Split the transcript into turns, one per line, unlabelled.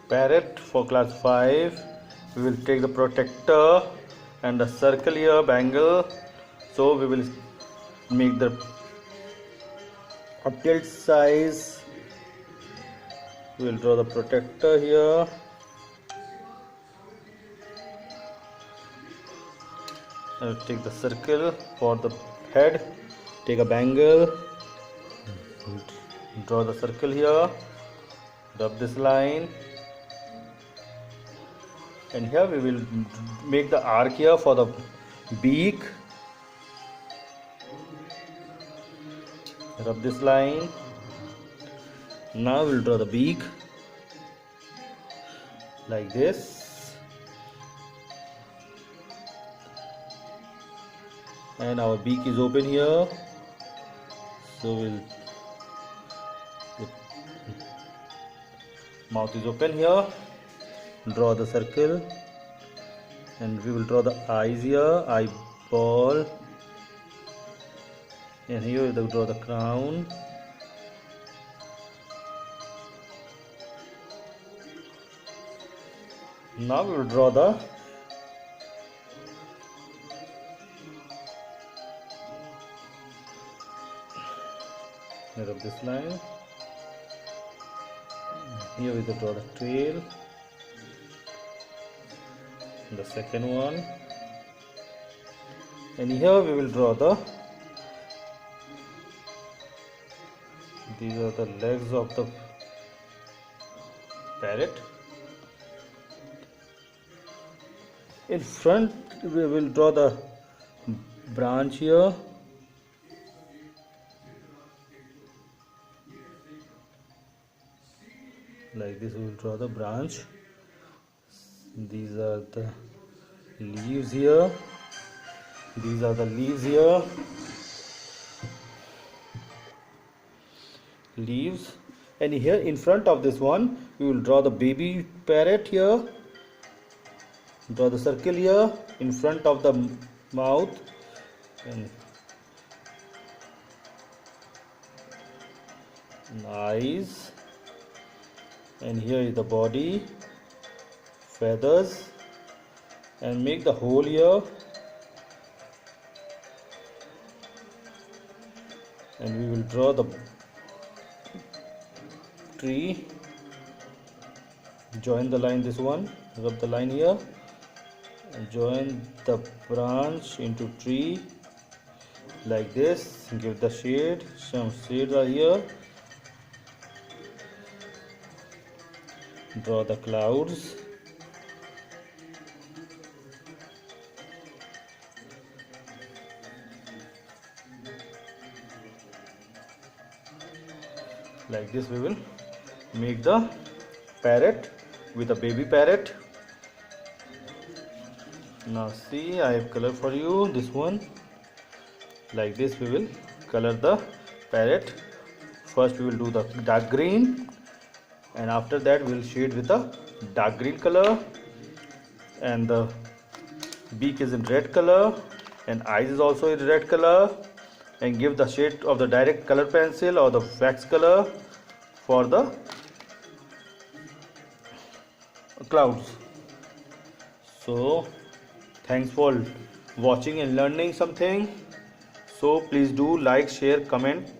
Parrot for class 5. We will take the protector and the circle here, bangle. So we will make the tilt size. We will draw the protector here. I'll take the circle for the head. Take a bangle. Draw the circle here. Rub this line. And here we will make the arc here for the beak. Rub this line. Now we'll draw the beak like this, and our beak is open here, so mouth is open here. Draw the circle, and we will draw the eyes here, eyeball, and here we will draw the crown. Now we will draw the of this line. Here we will draw the tail. The second one, and here we will draw these are the legs of the parrot. In front we will draw the branch here, like this. We will draw the branch. These are the leaves here. These are the leaves here. Leaves. And here in front of this one, we will draw the baby parrot here. Draw the circle here in front of the mouth, and eyes. And here is the body, feathers, and make the hole here, and we will draw the tree. Join the line, this one, rub the line here, and join the branch into tree like this. Give the shade, some shades are here. Draw the clouds. Like this we will make the parrot with a baby parrot. Now see, I have color for you, this one. Like this we will color the parrot. First we will do the dark green, and after that we will shade with a dark green color, and the beak is in red color, and eyes is also in red color, and give the shade of the direct color pencil or the wax color for the clouds. So thanks for watching and learning something. So please do like, share, comment